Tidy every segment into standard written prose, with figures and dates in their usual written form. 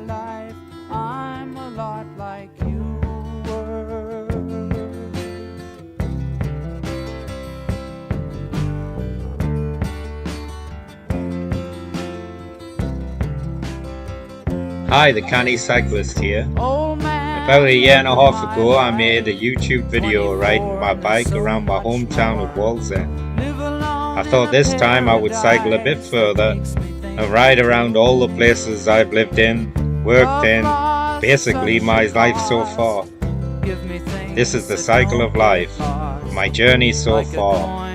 my life. I'm a lot like you were. Hi, the Canny Cyclist here. Old man, About a year and a half ago, I made a YouTube video riding my bike around my hometown of Wallsend. I thought this time I would cycle a bit further and ride around all the places I've lived in, worked in, basically my life so far. This is the cycle of life, my journey so far.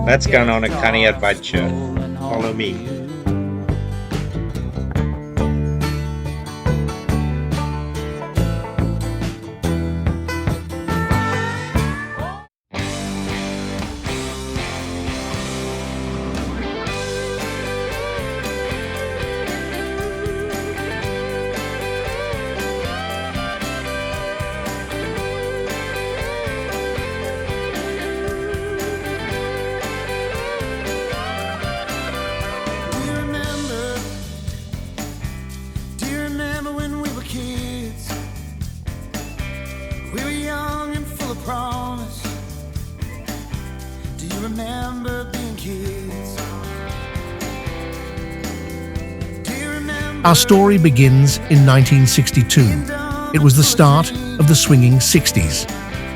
Let's get on a canny adventure. Follow me. We were young and full of promise. Do you remember being kids? Do you remember? Our story begins in 1962. It was the start of the swinging 60s.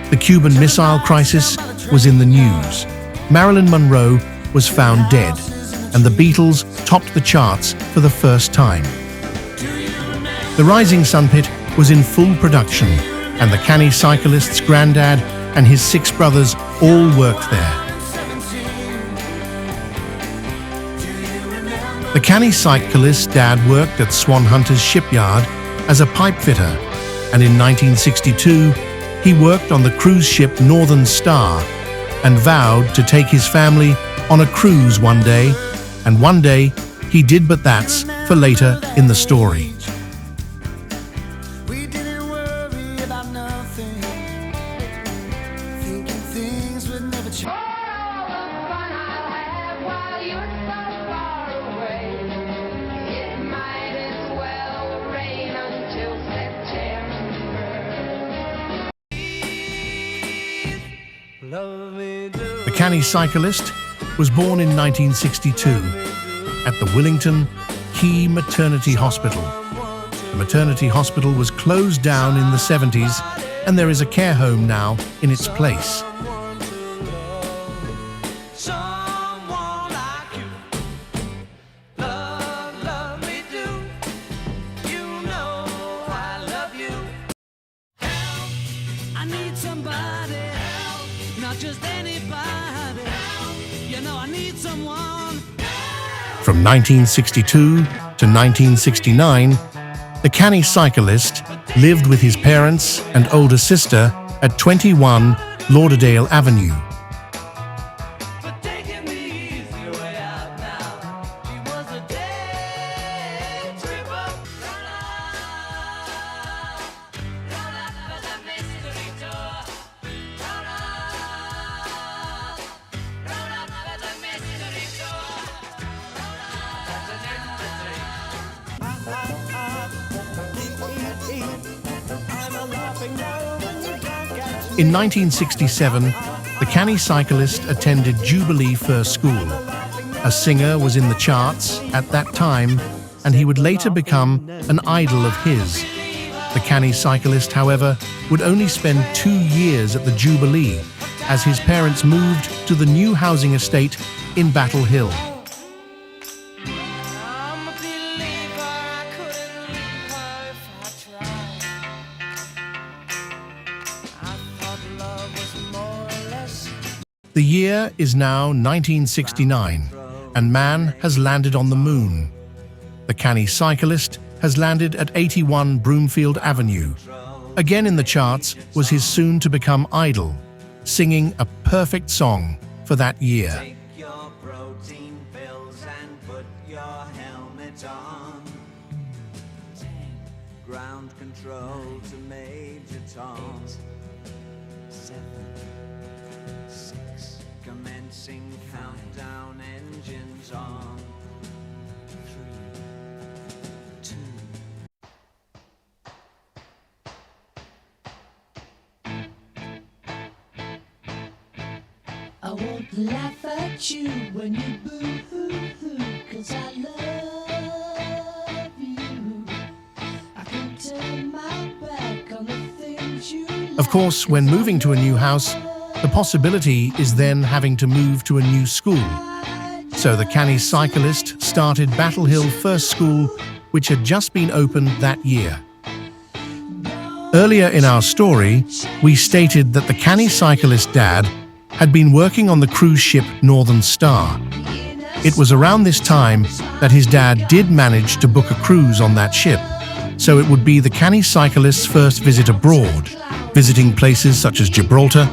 The Cuban Missile Crisis was in the news. Marilyn Monroe was found dead, and the Beatles topped the charts for the first time. The Rising Sun Pit was in full production, and the canny cyclist's granddad and his 6 brothers all worked there. The canny cyclist's dad worked at Swan Hunter's shipyard as a pipe fitter, and in 1962 he worked on the cruise ship Northern Star and vowed to take his family on a cruise one day, and one day he did, but that's for later in the story. The canny cyclist was born in 1962 at the Willington Key Maternity Hospital. The maternity hospital was closed down in the 70s, and there is a care home now in its place. Not just anybody. You know I need someone. From 1962 to 1969, the canny cyclist lived with his parents and older sister at 21 Lauderdale Avenue. In 1967, the canny cyclist attended Jubilee First School. A singer was in the charts at that time, and he would later become an idol of his. The canny cyclist, however, would only spend 2 years at the Jubilee, as his parents moved to the new housing estate in Battle Hill. The year is now 1969, and man has landed on the moon. The canny cyclist has landed at 81 Broomfield Avenue. Again in the charts was his soon-to-become idol, singing a perfect song for that year. Take your protein pills and put your helmet on. 10. Ground control to Major Tom. 7. 6. Commencing countdown, engines on. 3. 2. won't laugh at you when you boo-hoo-hoo, 'cause I love you. I can turn my back on the things you Of course, when moving to a new house, the possibility is then having to move to a new school. So the canny cyclist started Battle Hill First School, which had just been opened that year. Earlier in our story, we stated that the canny cyclist dad had been working on the cruise ship Northern Star. It was around this time that his dad did manage to book a cruise on that ship, so it would be the canny cyclist's first visit abroad, visiting places such as Gibraltar,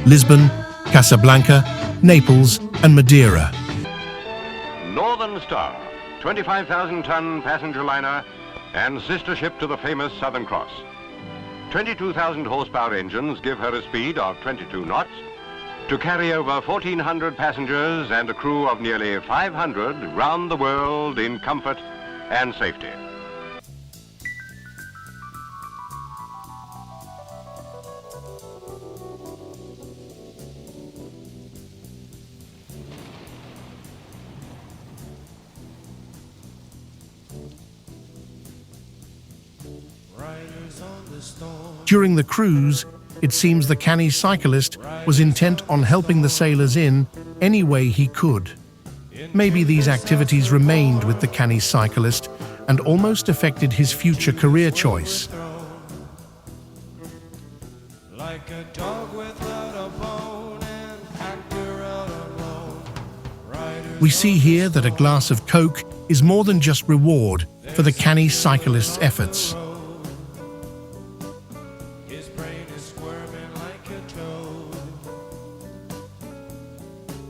Lisbon, Casablanca, Naples, and Madeira. Northern Star, 25,000-ton passenger liner and sister ship to the famous Southern Cross. 22,000 horsepower engines give her a speed of 22 knots to carry over 1,400 passengers and a crew of nearly 500 round the world in comfort and safety. During the cruise, it seems the canny cyclist was intent on helping the sailors in any way he could. Maybe these activities remained with the canny cyclist and almost affected his future career choice. Like a dog without a bone, an actor out alone. Riders We see here that a glass of Coke is more than just reward for the canny cyclist's efforts. his brain is squirming like a toad.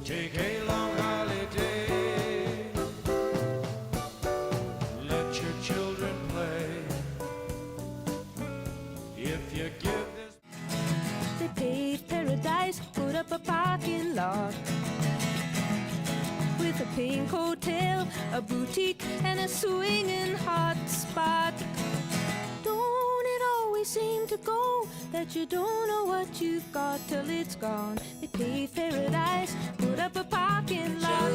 Take a long holiday. Let your children play. If you give this They paved paradise, put up a parking lot with a pink hotel, a boutique, and a swinging hot spot. Don't it always seem to go that you don't know what you've got till it's gone? They paved paradise, put up a parking lot.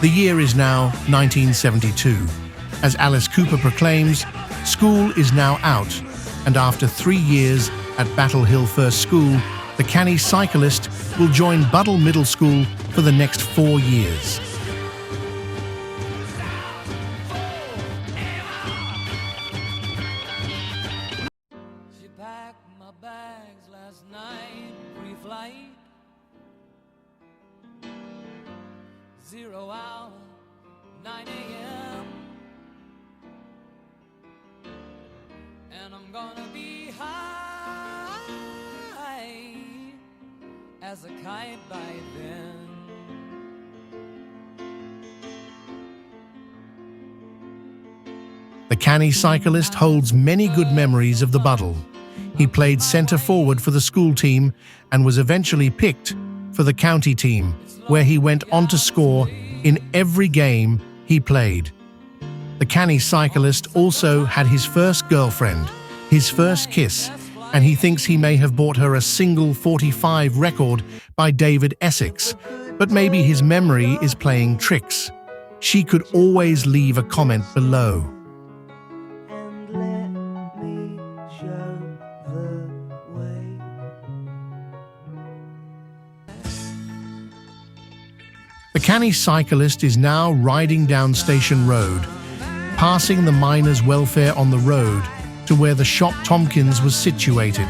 The year is now 1972. As Alice Cooper proclaims, school is now out, and after 3 years at Battle Hill First School, the canny cyclist will join Buddle Middle School for the next 4 years. She packed my bags last night, pre-flight. 0 hour, 9 a.m. And I'm gonna be high as a kite by then. The canny cyclist holds many good memories of the Buddle. He played centre forward for the school team and was eventually picked for the county team, where he went on to score in every game he played. The canny cyclist also had his first girlfriend, his first kiss, and he thinks he may have bought her a single 45 record by David Essex, but maybe his memory is playing tricks. She could always leave a comment below. And let me show the way. The canny cyclist is now riding down Station Road, passing the miners' welfare on the road to where the shop Tompkins was situated.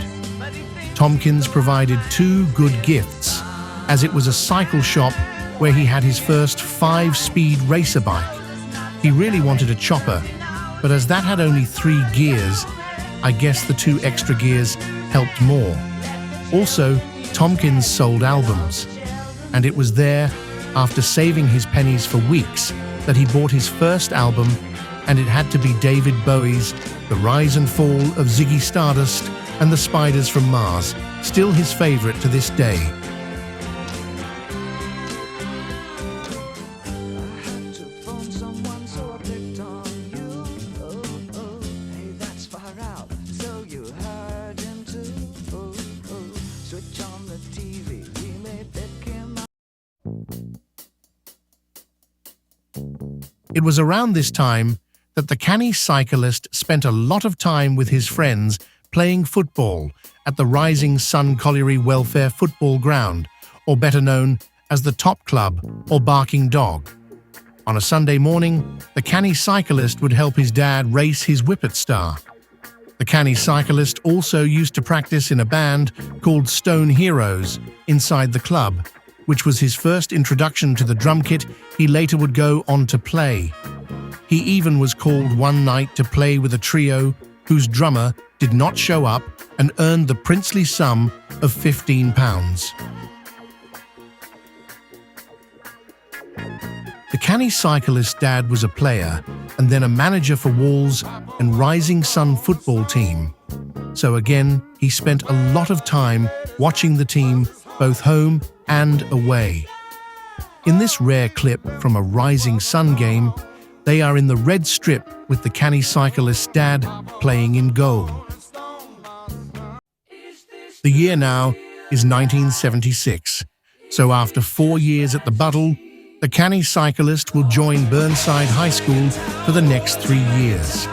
Tompkins provided two good gifts, as it was a cycle shop where he had his first 5-speed racer bike. He really wanted a chopper, but as that had only 3 gears, I guess the 2 extra gears helped more. Also, Tompkins sold albums, and it was there, after saving his pennies for weeks, that he bought his first album, and it had to be David Bowie's The Rise and Fall of Ziggy Stardust and the Spiders from Mars, still his favorite to this day. It was around this time that the canny cyclist spent a lot of time with his friends playing football at the Rising Sun Colliery Welfare Football Ground, or better known as the Top Club or Barking Dog. On a Sunday morning, the canny cyclist would help his dad race his Whippet Star. The canny cyclist also used to practice in a band called Stone Heroes inside the club, which was his first introduction to the drum kit he later would go on to play. He even was called one night to play with a trio whose drummer did not show up and earned the princely sum of £15. The canny cyclist's dad was a player and then a manager for Walls and Rising Sun football team. So again, he spent a lot of time watching the team both home and away. In this rare clip from a Rising Sun game, they are in the red strip with the canny cyclist's dad playing in goal. The year now is 1976, so after 4 years at the Buddle, the canny cyclist will join Burnside High School for the next 3 years.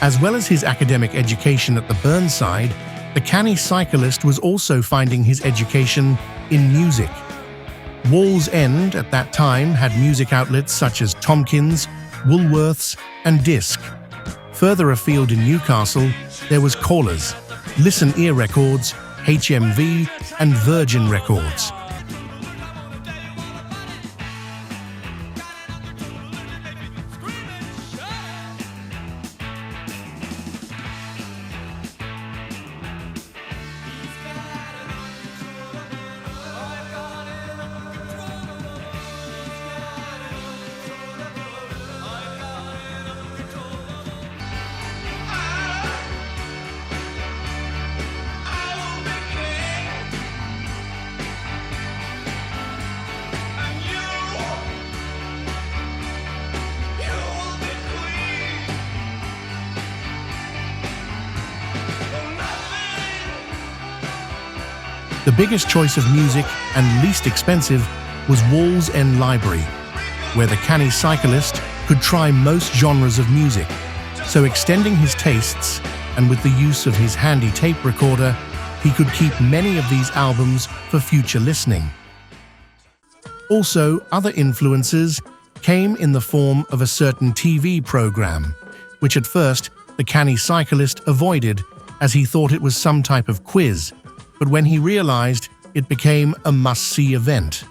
As well as his academic education at the Burnside, the canny cyclist was also finding his education in music. Wallsend at that time had music outlets such as Tompkins, Woolworths and Disc. Further afield in Newcastle, there was Callers, Listen Ear Records, HMV and Virgin Records. The biggest choice of music and least expensive was Wallsend Library, where the canny cyclist could try most genres of music, so extending his tastes and with the use of his handy tape recorder, he could keep many of these albums for future listening. Also, other influences came in the form of a certain TV program, which at first the canny cyclist avoided as he thought it was some type of quiz, but when he realized it became a must-see event.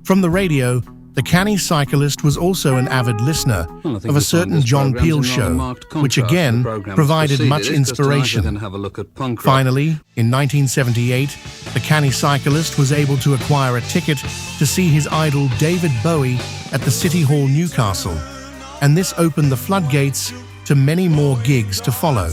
From the radio, The canny cyclist was also an avid listener of a certain John Peel show, which again provided much inspiration. Finally, in 1978, the canny cyclist was able to acquire a ticket to see his idol David Bowie at the City Hall, Newcastle, and this opened the floodgates to many more gigs to follow.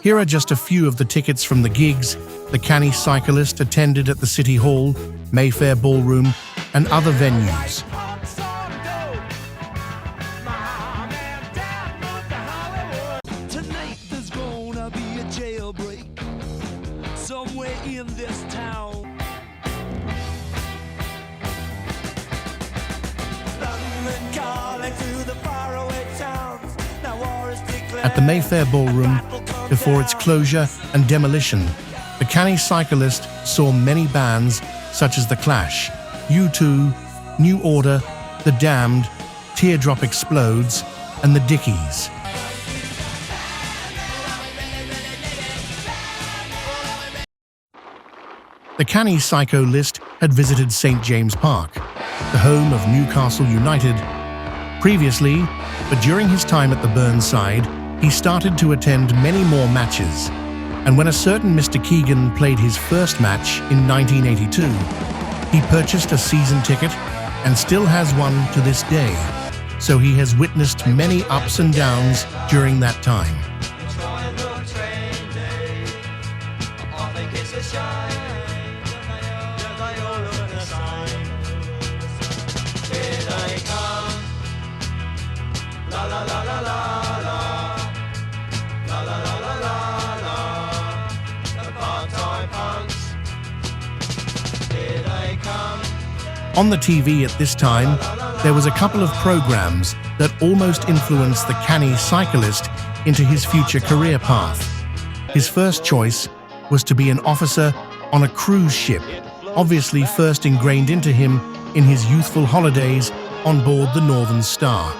Here are just a few of the tickets from the gigs the canny cyclist attended at the City Hall, Mayfair Ballroom, and other venues. Tonight there's gonna be a jailbreak somewhere in this town. London calling to the faraway towns. Now war is declared. At the Mayfair Ballroom, before its closure and demolition, the canny cyclist saw many bands such as The Clash, U2, New Order, The Damned, Teardrop Explodes, and The Dickies. The canny cyclist had visited St. James Park, the home of Newcastle United, previously, but during his time at the Burnside, he started to attend many more matches, and when a certain Mr. Keegan played his first match in 1982, he purchased a season ticket and still has one to this day, so he has witnessed many ups and downs during that time. On the TV at this time, there was a couple of programs that almost influenced the canny cyclist into his future career path. His first choice was to be an officer on a cruise ship, obviously first ingrained into him in his youthful holidays on board the Northern Star.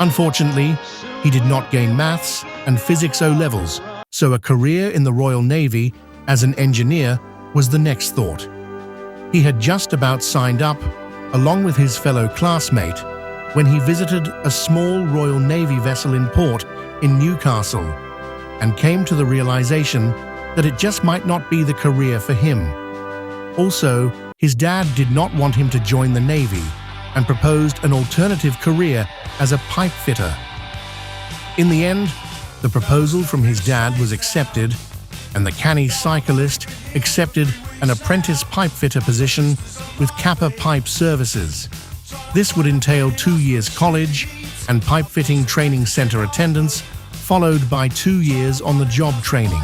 Unfortunately, he did not gain maths and physics O-levels, so a career in the Royal Navy as an engineer was the next thought. He had just about signed up, along with his fellow classmate, when he visited a small Royal Navy vessel in port in Newcastle and came to the realization that it just might not be the career for him. Also, his dad did not want him to join the Navy and proposed an alternative career as a pipe fitter. In the end, the proposal from his dad was accepted, and the canny cyclist accepted an apprentice pipe fitter position with Kappa Pipe Services. This would entail 2 years college and pipe fitting training center attendance, followed by 2 years on-the-job training.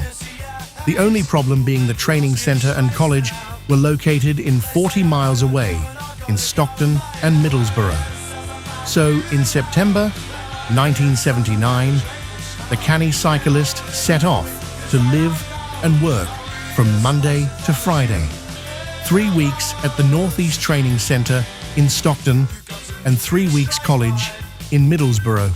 The only problem being the training center and college were located in 40 miles away, in Stockton and Middlesbrough. So in September 1979, the canny cyclist set off to live and work from Monday to Friday. 3 weeks at the Northeast Training Center in Stockton and 3 weeks college in Middlesbrough.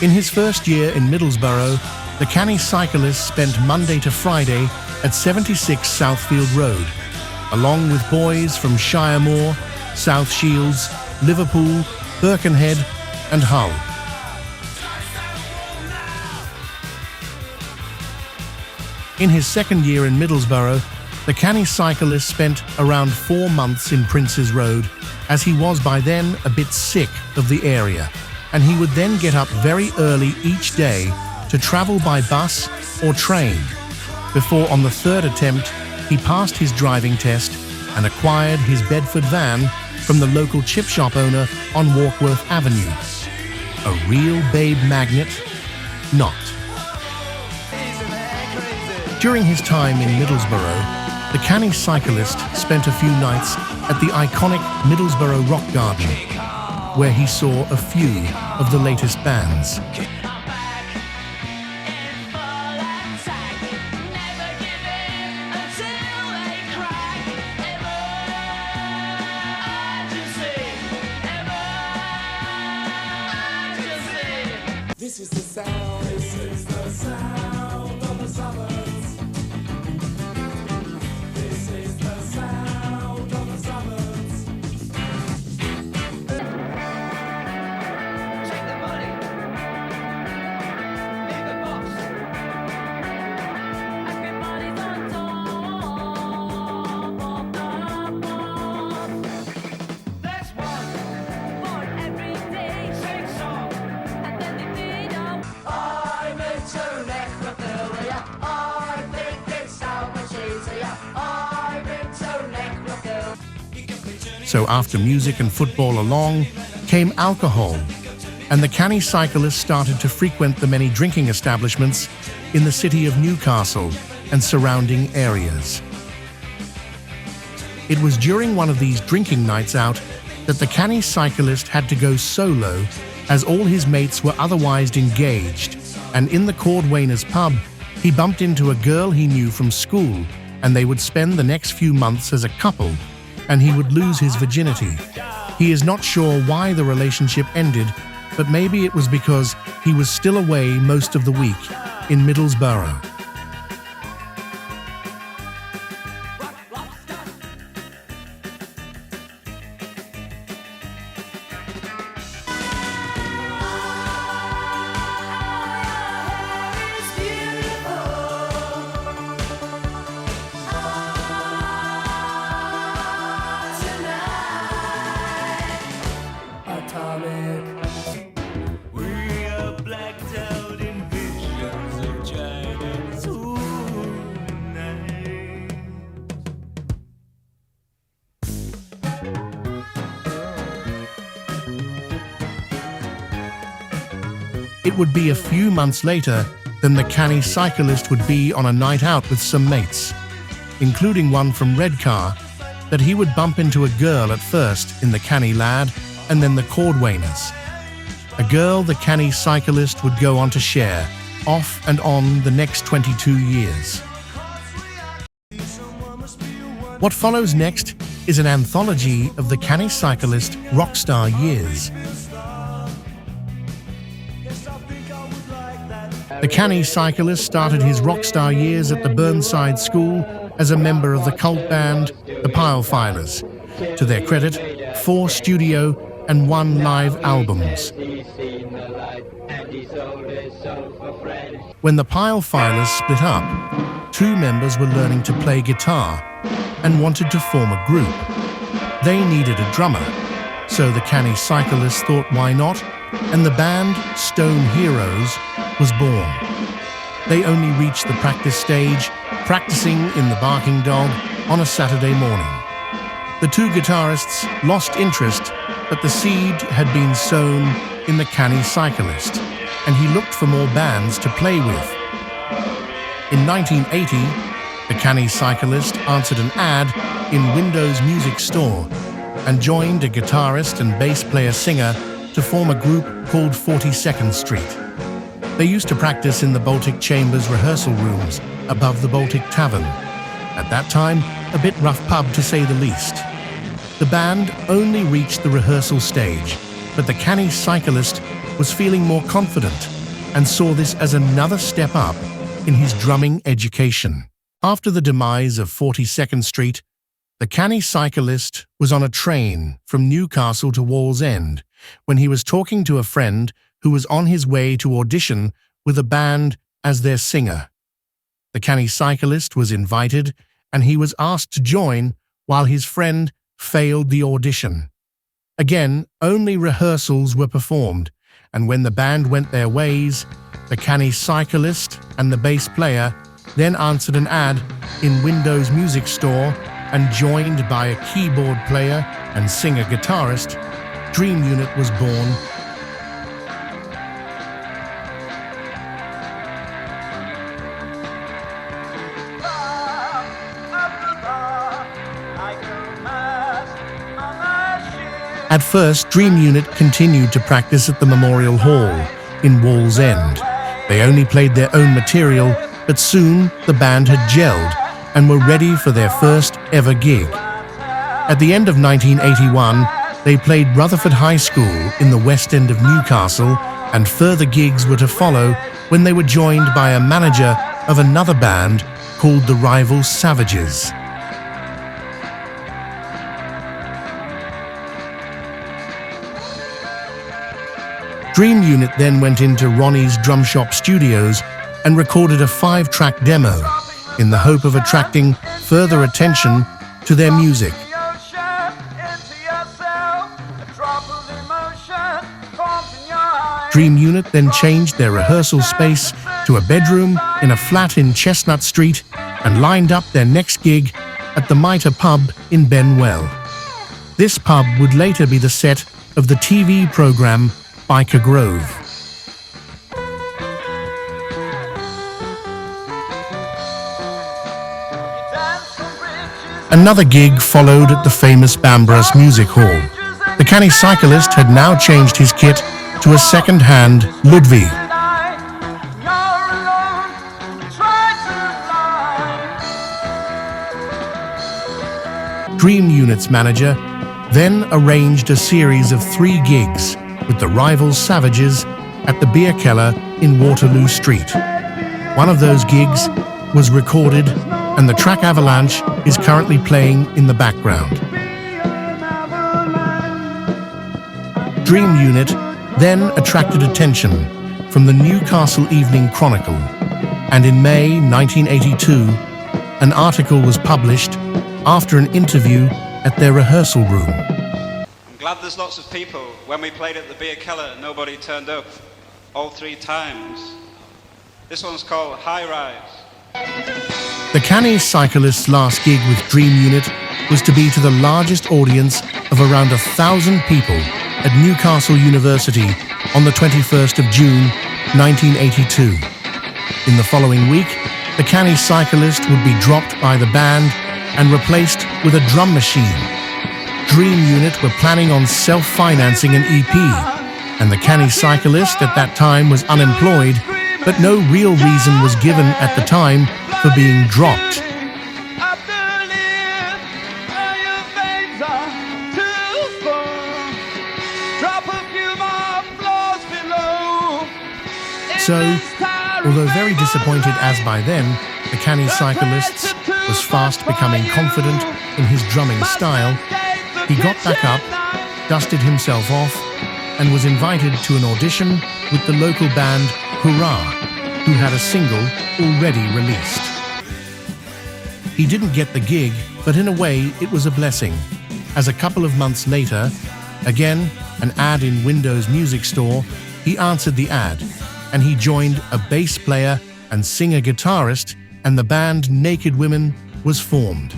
In his first year in Middlesbrough, the canny cyclist spent Monday to Friday at 76 Southfield Road, along with boys from Shiremore, South Shields, Liverpool, Birkenhead and Hull. In his second year in Middlesbrough, the canny cyclist spent around 4 months in Princes Road, as he was by then a bit sick of the area, and he would then get up very early each day to travel by bus or train, before on the third attempt he passed his driving test and acquired his Bedford van from the local chip shop owner on Warkworth Avenue. A real babe magnet? Not. During his time in Middlesbrough, the canny cyclist spent a few nights at the iconic Middlesbrough Rock Garden, where he saw a few of the latest bands. This is the sound, this is the sound of the suburbs. This is the sound of the suburbs. Take the money. Leave the box. Everybody's on top. There's one for every day. Sing song. And then they made up. I'm into necrophilia. I think it's so much easier. I'm into necrophilia. So after music and football along, came alcohol, and the canny cyclist started to frequent the many drinking establishments in the city of Newcastle and surrounding areas. It was during one of these drinking nights out that the canny cyclist had to go solo, as all his mates were otherwise engaged, and in the Cordwainers pub, he bumped into a girl he knew from school, and they would spend the next few months as a couple, and he would lose his virginity. He is not sure why the relationship ended, but maybe it was because he was still away most of the week in Middlesbrough. We are blacked out in visions of China tonight. It would be a few months later than the canny cyclist would be on a night out with some mates, including one from Redcar, that he would bump into a girl at first in the Canny Lad and then the Cordwainers. A girl the canny cyclist would go on to share, off and on the next 22 years. What follows next is an anthology of the canny cyclist rockstar years. The canny cyclist started his rockstar years at the Burnside School as a member of the cult band The Pilefilers. To their credit, 4 studio and 1 live albums. When the Pilefilers split up, 2 members were learning to play guitar and wanted to form a group. They needed a drummer, so the canny cyclist thought why not, and the band Stone Heroes was born. They only reached the practice stage, practicing in the Barking Dog on a Saturday morning. The 2 guitarists lost interest, but the seed had been sown in the canny cyclist, and he looked for more bands to play with. In 1980, the canny cyclist answered an ad in Windows Music Store and joined a guitarist and bass player-singer to form a group called 42nd Street. They used to practice in the Baltic Chambers rehearsal rooms above the Baltic Tavern. At that time, a bit rough pub to say the least. The band only reached the rehearsal stage, but the canny cyclist was feeling more confident and saw this as another step up in his drumming education. After the demise of 42nd Street, the canny cyclist was on a train from Newcastle to Wallsend when he was talking to a friend who was on his way to audition with a band as their singer. The canny cyclist was invited, and he was asked to join while his friend failed the audition. Again, only rehearsals were performed, and when the band went their ways, the canny cyclist and the bass player then answered an ad in Windows Music Store and joined by a keyboard player and singer-guitarist, Dream Unit was born. At first, Dream Unit continued to practice at the Memorial Hall in Wallsend. They only played their own material, but soon the band had gelled and were ready for their first ever gig. At the end of 1981, they played Rutherford High School in the West End of Newcastle, and further gigs were to follow when they were joined by a manager of another band called the Rival Savages. Dream Unit then went into Ronnie's Drum Shop Studios and recorded a 5-track demo in the hope of attracting further attention to their music. Dream Unit then changed their rehearsal space to a bedroom in a flat in Chestnut Street and lined up their next gig at the Mitre Pub in Benwell. This pub would later be the set of the TV programme Biker Grove. Another gig followed at the famous Bambras Music Hall. The canny cyclist had now changed his kit to a second-hand Ludwig. Dream Unit's manager then arranged a series of 3 gigs with the Rival Savages at the Beer Keller in Waterloo Street. One of those gigs was recorded, and the track Avalanche is currently playing in the background. Dream Unit then attracted attention from the Newcastle Evening Chronicle, and in May 1982, an article was published after an interview at their rehearsal room. I'm glad there's lots of people. When we played at the Beer Keller, nobody turned up all 3 times. This one's called High Rise. The canny cyclist's last gig with Dream Unit was to be to the largest audience of around 1,000 people at Newcastle University on the 21st of June, 1982. In the following week, the canny cyclist would be dropped by the band and replaced with a drum machine. Dream Unit were planning on self-financing an EP, and the canny cyclist at that time was unemployed, but no real reason was given at the time for being dropped. So, although very disappointed as by then, the canny cyclist was fast becoming confident in his drumming style, he got back up, dusted himself off, and was invited to an audition with the local band Hurrah, who had a single already released. He didn't get the gig, but in a way it was a blessing, as a couple of months later, again an ad in Windows Music Store, he answered the ad, and he joined a bass player and singer-guitarist, and the band Naked Women was formed.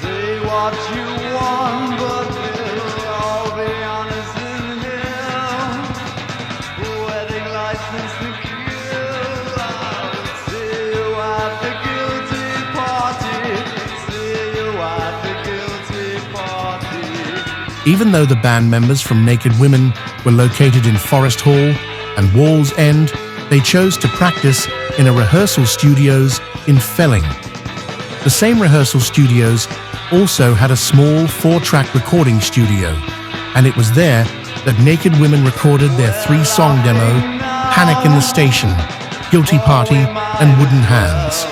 Say what you want, but we'll all be honest in hell. Wedding license to kill. I would say you are the guilty party. Say you are the guilty party. Even though the band members from Naked Women were located in Forest Hall and Wallsend, they chose to practice in a rehearsal studios in Felling. The same rehearsal studios also had a small 4-track recording studio, and it was there that Naked Women recorded their 3-song demo, Panic in the Station, Guilty Party, and Wooden Hands.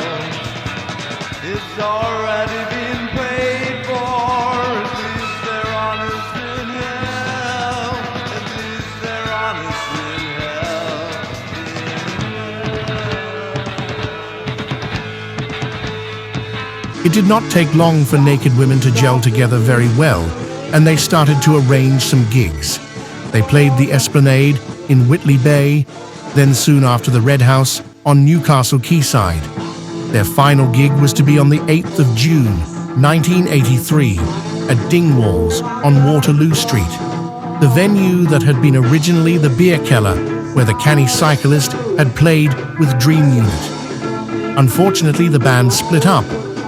It's already been paid for. At least they're honest in hell. At least they're honest in hell. It did not take long for Naked Women to gel together very well, and they started to arrange some gigs. They played the Esplanade in Whitley Bay, then soon after the Red House on Newcastle Quayside. Their final gig was to be on the 8th of June, 1983, at Dingwalls on Waterloo Street, the venue that had been originally the beer cellar where the canny cyclist had played with Dream Unit. Unfortunately, the band split up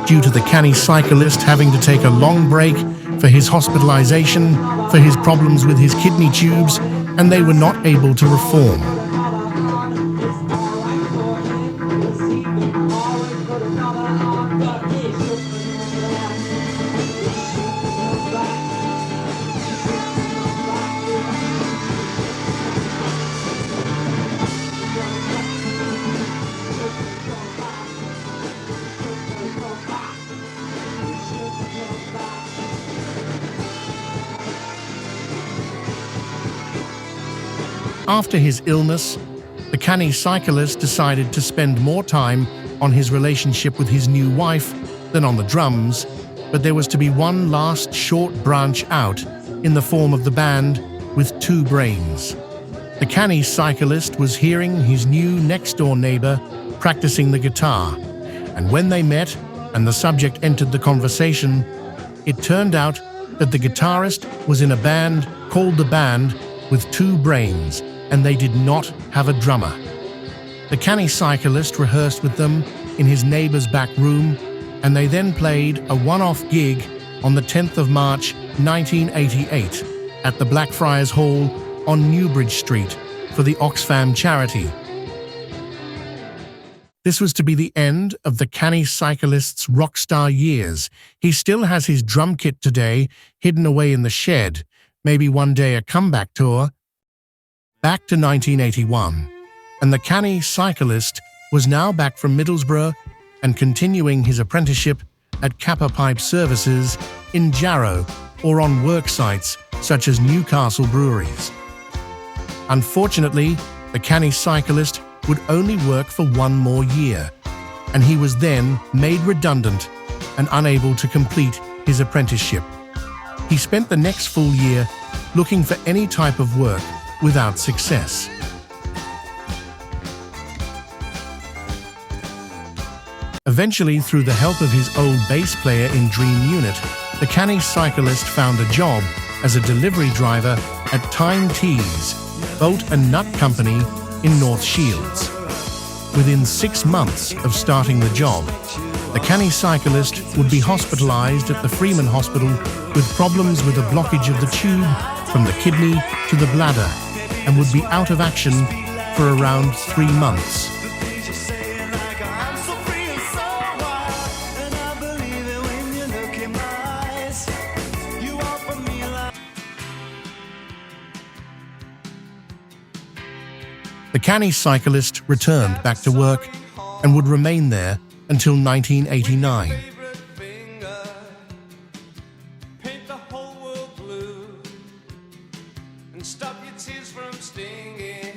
due to the canny cyclist having to take a long break for his hospitalization, for his problems with his kidney tubes, and they were not able to reform. After his illness, the canny cyclist decided to spend more time on his relationship with his new wife than on the drums, but there was to be one last short branch out in the form of the band with two brains. The canny cyclist was hearing his new next-door neighbor practicing the guitar, and when they met and the subject entered the conversation, it turned out that the guitarist was in a band called The Band with Two Brains, and they did not have a drummer. The canny cyclist rehearsed with them in his neighbor's back room, and they then played a one-off gig on the 10th of March 1988 at the Blackfriars Hall on Newbridge Street for the Oxfam charity. This was to be the end of the canny cyclist's rock star years. He still has his drum kit today, hidden away in the shed. Maybe one day a comeback tour. Back to 1981, and the canny cyclist was now back from Middlesbrough and continuing his apprenticeship at Kappa Pipe Services in Jarrow or on work sites such as Newcastle breweries. Unfortunately, the canny cyclist would only work for one more year, and he was then made redundant and unable to complete his apprenticeship. He spent the next full year looking for any type of work without success. Eventually, through the help of his old bass player in Dream Unit, the canny cyclist found a job as a delivery driver at Time Teas, boat and nut company in North Shields. Within 6 months of starting the job, the canny cyclist would be hospitalized at the Freeman Hospital with problems with a blockage of the tube from the kidney to the bladder, and would be out of action for around 3 months. The canny cyclist returned back to work and would remain there until 1989.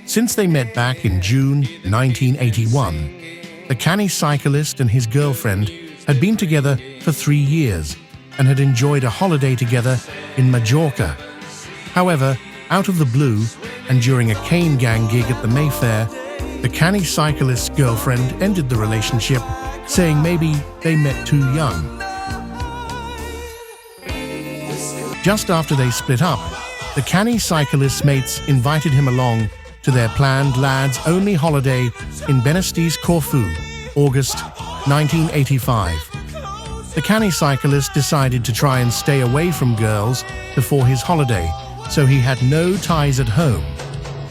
Since they met back in June 1981, the canny cyclist and his girlfriend had been together for 3 years and had enjoyed a holiday together in Majorca. However, out of the blue, and during a Cane Gang gig at the Mayfair, the canny cyclist's girlfriend ended the relationship, saying maybe they met too young. Just after they split up, the canny cyclist's mates invited him along to their planned lads-only holiday in Benesti's Corfu, August 1985. The canny cyclist decided to try and stay away from girls before his holiday, so he had no ties at home.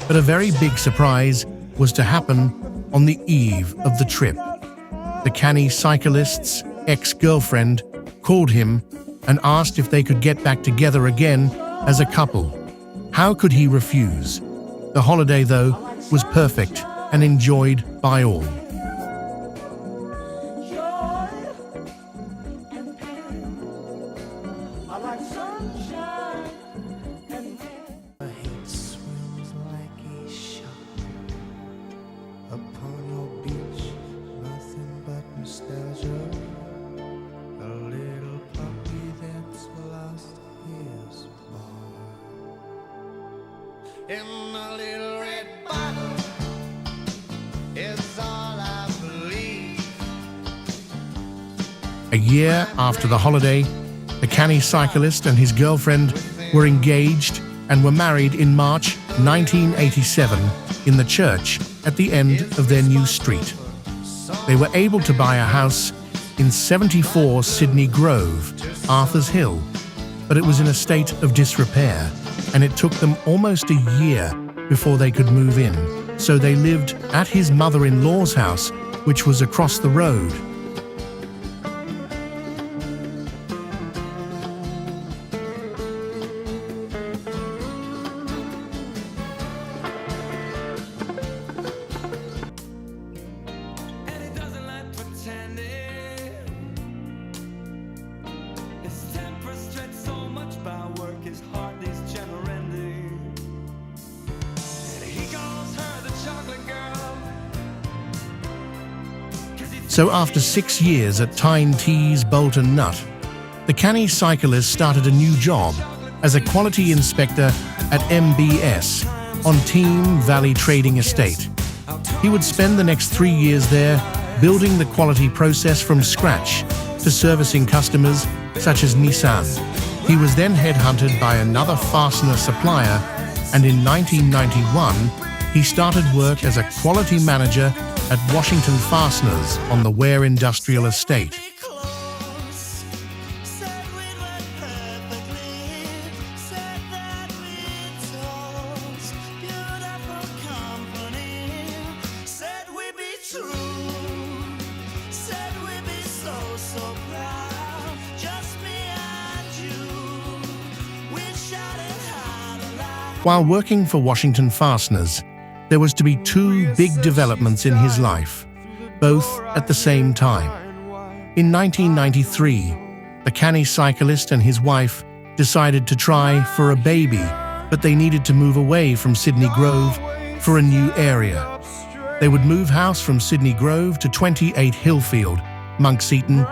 But a very big surprise was to happen on the eve of the trip. The canny cyclist's ex-girlfriend called him and asked if they could get back together again as a couple. How could he refuse? The holiday, though, was perfect and enjoyed by all. Upon your beach, nothing but nostalgia. A little puppy that's lost his bone. In a little red bottle is all I believe. A year after the holiday, the canny cyclist and his girlfriend were engaged and were married in March 1987 in the church at the end of their new street. They were able to buy a house in 74 Sydney Grove, Arthur's Hill, but it was in a state of disrepair, and it took them almost a year before they could move in, so they lived at his mother-in-law's house, which was across the road. So after 6 years at Tyne Tees Bolton Nut, the canny cyclist started a new job as a quality inspector at MBS on Team Valley Trading Estate. He would spend the next 3 years there building the quality process from scratch to servicing customers such as Nissan. He was then headhunted by another fastener supplier, and in 1991 he started work as a quality manager at Washington Fasteners on the Ware Industrial Estate. While working for Washington Fasteners, there was to be 2 big developments in his life, both at the same time. In 1993, the canny cyclist and his wife decided to try for a baby, but they needed to move away from Sydney Grove for a new area. They would move house from Sydney Grove to 28 Hillfield, Monks Eaton,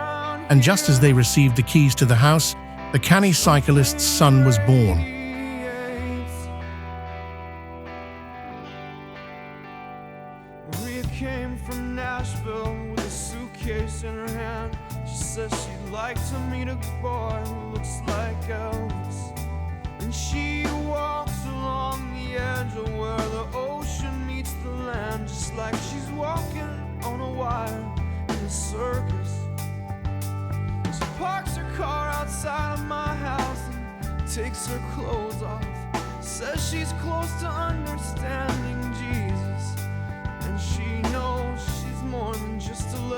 and just as they received the keys to the house, the canny cyclist's son was born. Came from Nashville with a suitcase in her hand. She says she'd like to meet a boy who looks like Elvis. And she walks along the edge of where the ocean meets the land, just like she's walking on a wire in a circus. She parks her car outside of my house and takes her clothes off. Says she's close to understanding Jesus.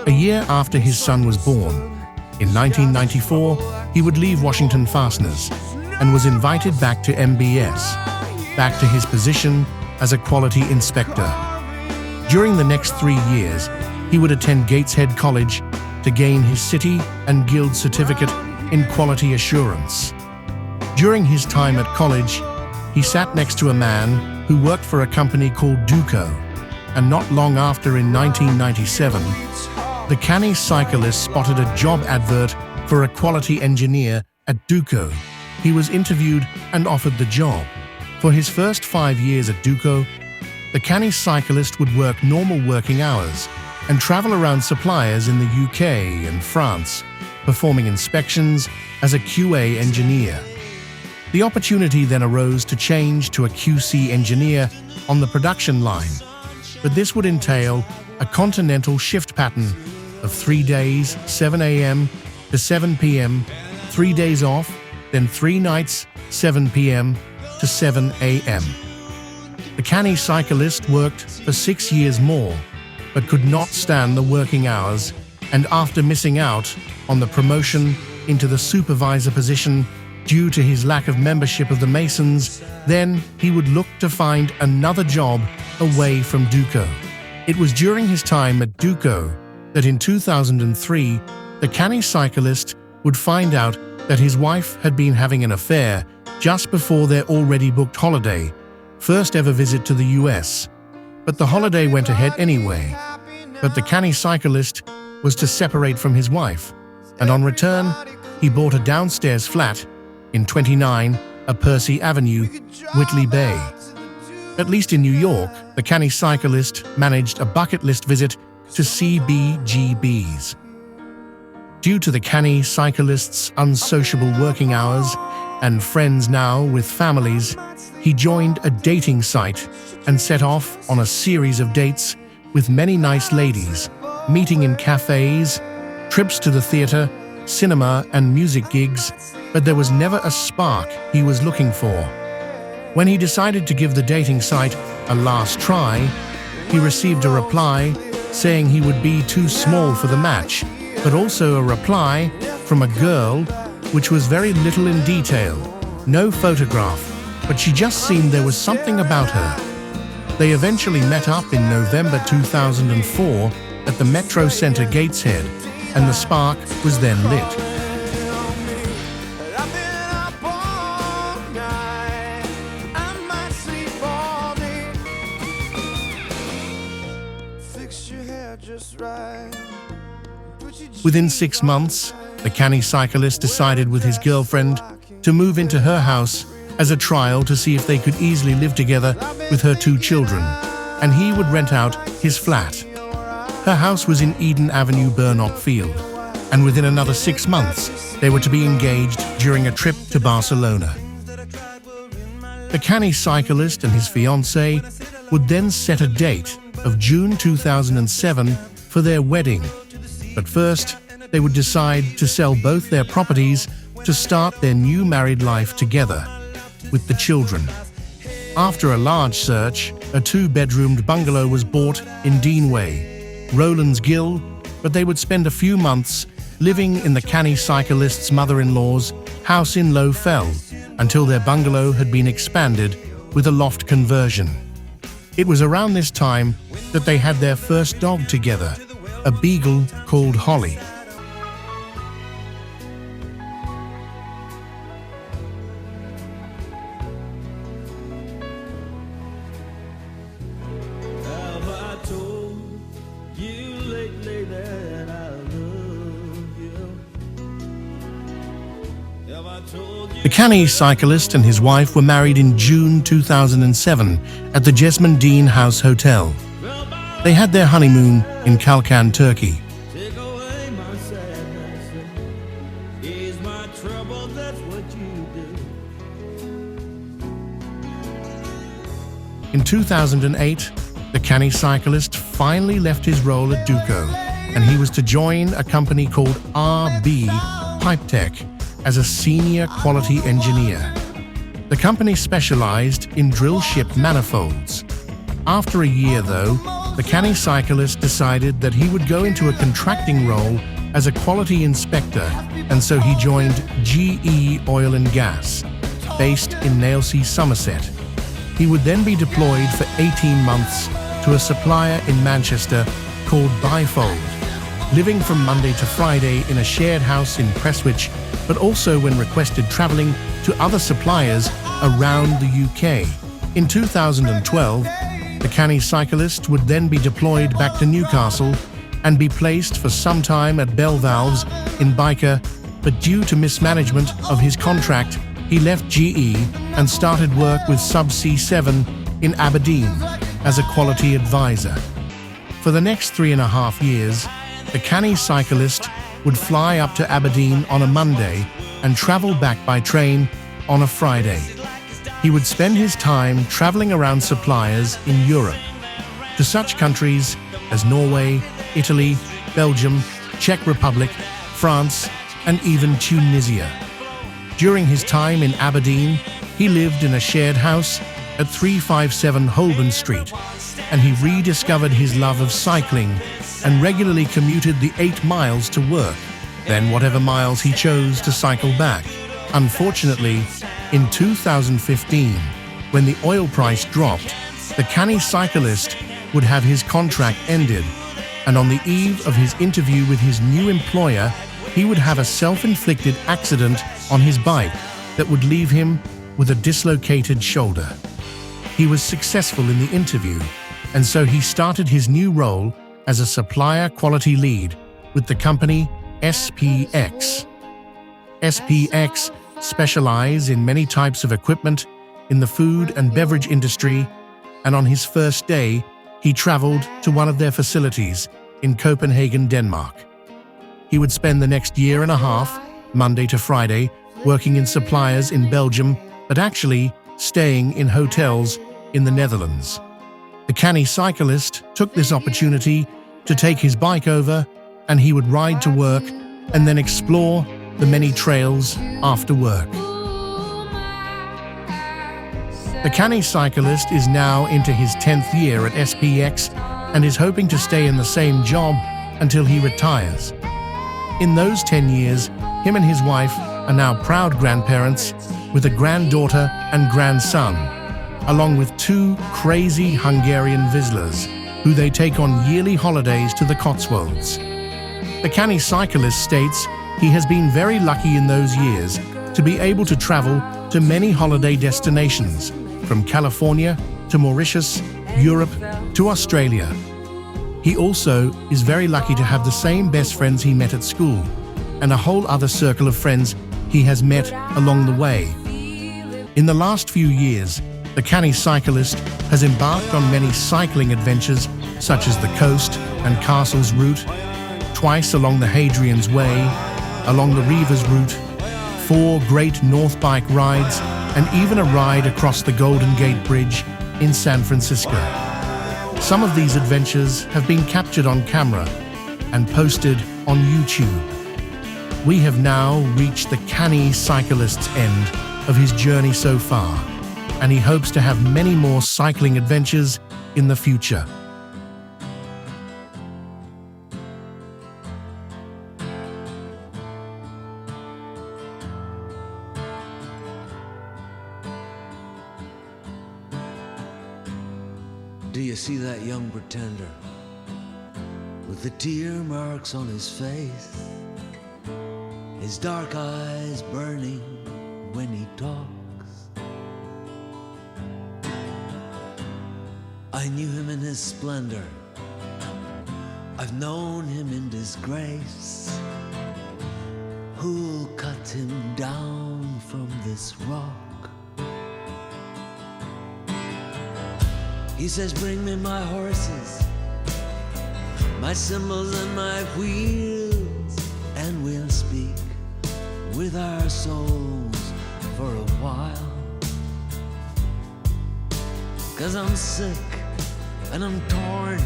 A year after his son was born, in 1994, he would leave Washington Fasteners and was invited back to MBS, back to his position as a quality inspector. During the next 3 years, he would attend Gateshead College to gain his City and Guild certificate in quality assurance. During his time at college, he sat next to a man who worked for a company called Duco, and not long after, in 1997, the canny cyclist spotted a job advert for a quality engineer at Duco. He was interviewed and offered the job. For his first 5 years at Duco, the canny cyclist would work normal working hours and travel around suppliers in the UK and France, performing inspections as a QA engineer. The opportunity then arose to change to a QC engineer on the production line, but this would entail a continental shift pattern of 3 days, 7 a.m. to 7 p.m., 3 days off, then 3 nights, 7 p.m. to 7 a.m. The canny cyclist worked for 6 years more, but could not stand the working hours, and after missing out on the promotion into the supervisor position due to his lack of membership of the Masons, then he would look to find another job away from Duco. It was during his time at Duco that in 2003, the canny cyclist would find out that his wife had been having an affair just before their already booked holiday, first ever visit to the US. But the holiday went ahead anyway. But the canny cyclist was to separate from his wife, and on return, he bought a downstairs flat in 29 Percy Avenue, Whitley Bay. At least in New York, the canny cyclist managed a bucket list visit to CBGB's. Due to the canny cyclist's unsociable working hours and friends now with families, he joined a dating site and set off on a series of dates with many nice ladies, meeting in cafes, trips to the theater, cinema and music gigs, but there was never a spark he was looking for. When he decided to give the dating site a last try, he received a reply saying he would be too small for the match, but also a reply from a girl which was very little in detail, no photograph, but she just seemed there was something about her. They eventually met up in November 2004 at the Metro Center Gateshead, and the spark was then lit. I've been up all night. I might sleep all day. Fix your hair just right. Put your Within 6 months, the canny cyclist decided with his girlfriend to move into her house as a trial to see if they could easily live together with her 2 children, and he would rent out his flat. Her house was in Eden Avenue, Burnock Field, and within another 6 months, they were to be engaged during a trip to Barcelona. The canny cyclist and his fiancée would then set a date of June 2007 for their wedding, but first, they would decide to sell both their properties to start their new married life together, with the children. After a large search, a 2-bedroomed bungalow was bought in Deanway, Rowlands Gill, but they would spend a few months living in the canny cyclist's mother-in-law's house in Low Fell until their bungalow had been expanded with a loft conversion. It was around this time that they had their first dog together, a beagle called Holly. Have I told you lately that I love you? Have I told you? The canny cyclist and his wife were married in June 2007 at the Jesmond Dean House Hotel. They had their honeymoon in Kalkan, Turkey. Take away my sadness, ease my trouble, that's what you do. In 2008, the canny cyclist finally left his role at Duco, and he was to join a company called RB Pipe Tech as a senior quality engineer. The company specialized in drill ship manifolds. After a year, though, the canny cyclist decided that he would go into a contracting role as a quality inspector, and so he joined GE Oil and Gas, based in Nailsea, Somerset. He would then be deployed for 18 months to a supplier in Manchester called Bifold, living from Monday to Friday in a shared house in Prestwich, but also when requested travelling to other suppliers around the UK. In 2012, the canny cyclist would then be deployed back to Newcastle and be placed for some time at Bell Valves in Byker, but due to mismanagement of his contract, he left GE and started work with Subsea 7 in Aberdeen as a quality advisor. For the next 3.5 years, the canny cyclist would fly up to Aberdeen on a Monday and travel back by train on a Friday. He would spend his time traveling around suppliers in Europe, to such countries as Norway, Italy, Belgium, Czech Republic, France, and even Tunisia. During his time in Aberdeen, he lived in a shared house at 357 Holborn Street, and he rediscovered his love of cycling and regularly commuted the 8 miles to work, then whatever miles he chose to cycle back. Unfortunately, in 2015, when the oil price dropped, the canny cyclist would have his contract ended, and on the eve of his interview with his new employer, he would have a self-inflicted accident on his bike that would leave him with a dislocated shoulder. He was successful in the interview, and so he started his new role as a supplier quality lead with the company SPX. SPX specialize in many types of equipment in the food and beverage industry, and on his first day, he traveled to one of their facilities in Copenhagen, Denmark. He would spend the next year and a half, Monday to Friday, working in suppliers in Belgium, but actually staying in hotels in the Netherlands. The canny cyclist took this opportunity to take his bike over, and he would ride to work and then explore the many trails after work. The canny cyclist is now into his 10th year at SPX and is hoping to stay in the same job until he retires. In those 10 years, him and his wife are now proud grandparents with a granddaughter and grandson, along with 2 crazy Hungarian Vizslas, who they take on yearly holidays to the Cotswolds. The canny cyclist states he has been very lucky in those years to be able to travel to many holiday destinations, from California to Mauritius, Europe to Australia. He also is very lucky to have the same best friends he met at school, and a whole other circle of friends he has met along the way. In the last few years, the canny cyclist has embarked on many cycling adventures, such as the Coast and Castles route, twice along the Hadrian's Way, along the Reivers route, 4 great North Bike rides, and even a ride across the Golden Gate Bridge in San Francisco. Some of these adventures have been captured on camera and posted on YouTube. We have now reached the canny cyclist's end of his journey so far, and he hopes to have many more cycling adventures in the future. Do you see that young pretender with the tear marks on his face? His dark eyes burning when he talks. I knew him in his splendor. I've known him in disgrace. Who'll cut him down from this rock? He says, bring me my horses, my cymbals and my wheels, and we'll speak with our souls for a while. 'Cause I'm sick and I'm torn,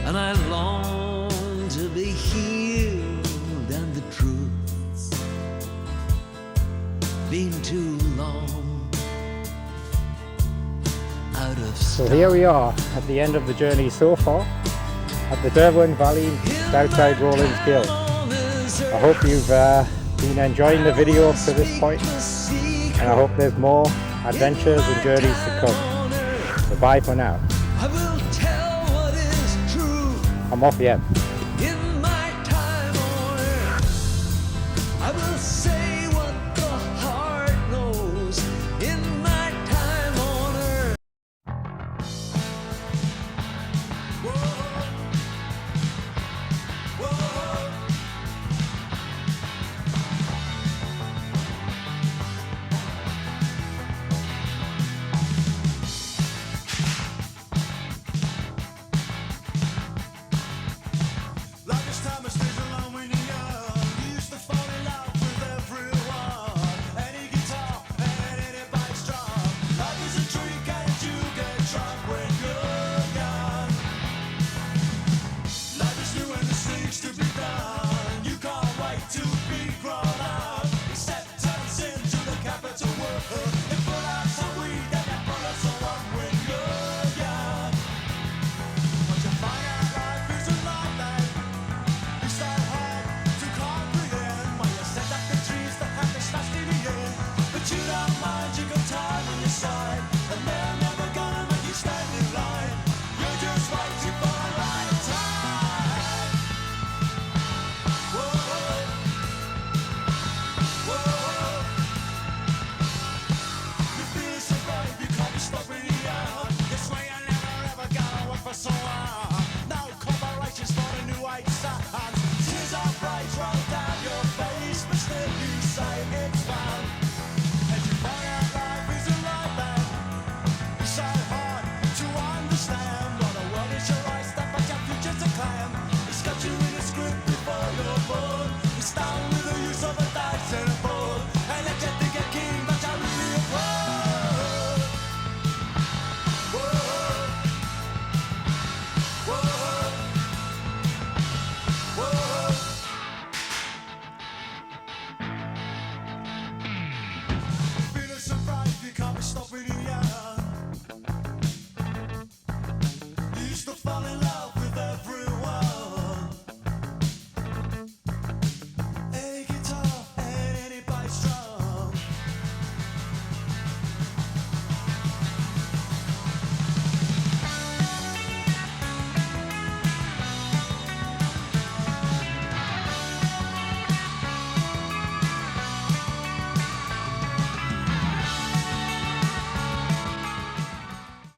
and I long to be healed, and the truth's been too long. So here we are at the end of the journey so far, at the Derwent Valley outside Rowlands Gill. I hope you've been enjoying the video up to this point, and I hope there's more adventures and journeys to come. So bye for now. I'm off the end. But you don't mind.